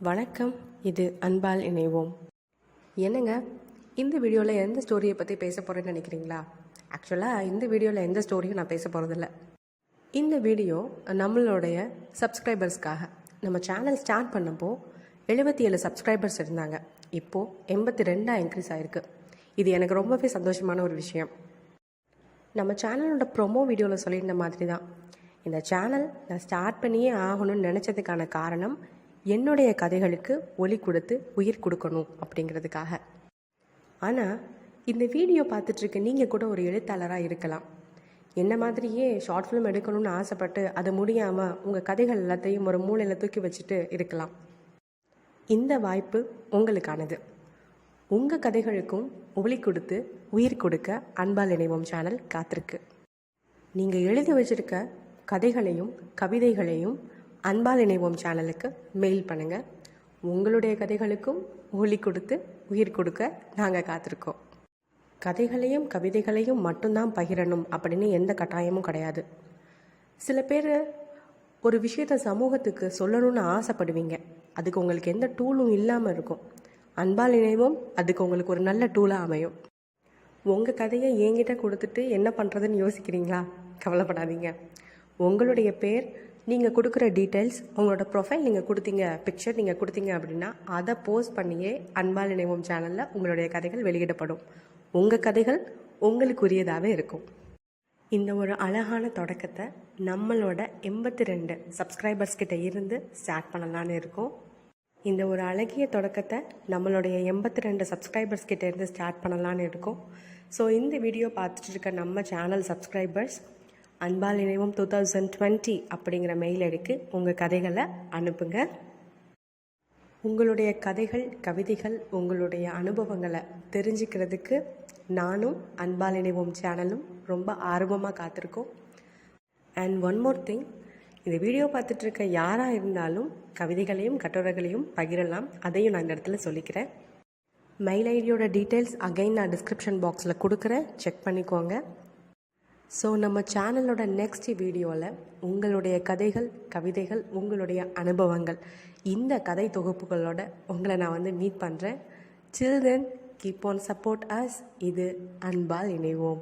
வணக்கம். இது அன்பால் இணைவோம். என்னங்க, இந்த வீடியோவில் எந்த ஸ்டோரியை பற்றி பேச போகிறேன்னு நினைக்கிறீங்களா? ஆக்சுவலாக இந்த வீடியோவில் எந்த ஸ்டோரியும் நான் பேச போகிறதில்ல. இந்த வீடியோ நம்மளுடைய சப்ஸ்கிரைபர்ஸ்க்காக. நம்ம சேனல் ஸ்டார்ட் பண்ணப்போ 77 சப்ஸ்கிரைபர்ஸ் இருந்தாங்க. இப்போது 82 இன்க்ரீஸ் ஆகிருக்கு. இது எனக்கு ரொம்பவே சந்தோஷமான ஒரு விஷயம். நம்ம சேனலோட ப்ரொமோ வீடியோவில் சொல்லியிருந்த மாதிரி தான் இந்த சேனல் நான் ஸ்டார்ட் பண்ணியே ஆகணும்னு நினச்சதுக்கான காரணம் என்னுடைய கதைகளுக்கு ஒலி கொடுத்து உயிர் கொடுக்கணும் அப்படிங்கிறதுக்காக. ஆனால் இந்த வீடியோ பார்த்துட்ருக்க நீங்கள் கூட ஒரு எழுத்தாளராக இருக்கலாம். என்ன மாதிரியே ஷார்ட் ஃபிலிம் எடுக்கணும்னு ஆசைப்பட்டு அது முடியாமல் உங்கள் கதைகள் எல்லாத்தையும் ஒரு மூலையில் தூக்கி வச்சுட்டு இருக்கலாம். இந்த வாய்ப்பு உங்களுக்கானது. உங்கள் கதைகளுக்கும் ஒலி கொடுத்து உயிர் கொடுக்க அன்பால் இணைவோம் சேனல் காத்திருக்கு. நீங்கள் எழுதி வச்சிருக்க கதைகளையும் கவிதைகளையும் அன்பால் இணைவோம் சேனலுக்கு மெயில் பண்ணுங்கள். உங்களுடைய கதைகளுக்கும் ஒலி கொடுத்து உயிர் கொடுக்க நாங்கள் காத்திருக்கோம். கதைகளையும் கவிதைகளையும் மட்டும்தான் பகிரணும் அப்படின்னு எந்த கட்டாயமும் கிடையாது. சில பேர் ஒரு விஷயத்தை சமூகத்துக்கு சொல்லணும்னு ஆசைப்படுவீங்க. அதுக்கு உங்களுக்கு எந்த டூலும் இல்லாமல் இருக்கும். அன்பால் இணைவோம் அதுக்கு உங்களுக்கு ஒரு நல்ல டூலாக அமையும். உங்கள் கதையை என்கிட்ட கொடுத்துட்டு என்ன பண்ணுறதுன்னு யோசிக்கிறீங்களா? கவலைப்படாதீங்க. உங்களுடைய பேர், நீங்கள் கொடுக்குற டீட்டெயில்ஸ், உங்களோட ப்ரொஃபைல் நீங்கள் கொடுத்தீங்க, பிக்சர் நீங்கள் கொடுத்தீங்க அப்படின்னா அதை போஸ்ட் பண்ணியே அன்பால் இணைவோம் சேனலில் உங்களுடைய கதைகள் வெளியிடப்படும். உங்கள் கதைகள் உங்களுக்குரியதாகவே இருக்கும். இந்த ஒரு அழகான தொடக்கத்தை நம்மளோட 82 சப்ஸ்கிரைபர்ஸ் கிட்ட இருந்து ஸ்டார்ட் பண்ணலான்னு இருக்கோம். இந்த ஒரு அழகிய தொடக்கத்தை நம்மளுடைய 82 சப்ஸ்கிரைபர்ஸ் கிட்ட இருந்து ஸ்டார்ட் பண்ணலான்னு இருக்கோம். ஸோ இந்த வீடியோ பார்த்துட்டு இருக்க நம்ம சேனல் சப்ஸ்கிரைபர்ஸ் அன்பால் இணைவோம் 2020 அப்படிங்கிற மெயில் ஐடிக்கு உங்கள் கதைகளை அனுப்புங்க. உங்களுடைய கதைகள் கவிதைகள் உங்களுடைய அனுபவங்களை தெரிஞ்சுக்கிறதுக்கு நானும் அன்பால் இணைவோம் சேனலும் ரொம்ப ஆர்வமாக காத்திருக்கோம். அண்ட் ஒன் மோர் திங், இந்த வீடியோ பார்த்துட்ருக்க யாராக இருந்தாலும் கவிதைகளையும் கட்டுரைகளையும் பகிரலாம். அதையும் நான் இந்த இடத்துல சொல்லிக்கிறேன். மெயில் ஐடியோட டீட்டெயில்ஸ் அகைன் நான் டிஸ்கிரிப்ஷன் பாக்ஸில் கொடுக்குறேன், செக் பண்ணிக்கோங்க. ஸோ நம்ம சேனலோட நெக்ஸ்ட் வீடியோவில் உங்களுடைய கதைகள் கவிதைகள் உங்களுடைய அனுபவங்கள் இந்த கதை தொகுப்புகளோட உங்களை நான் மீட் பண்ணுறேன். Till then, keep on support us. இது அன்பால் இணைவோம்.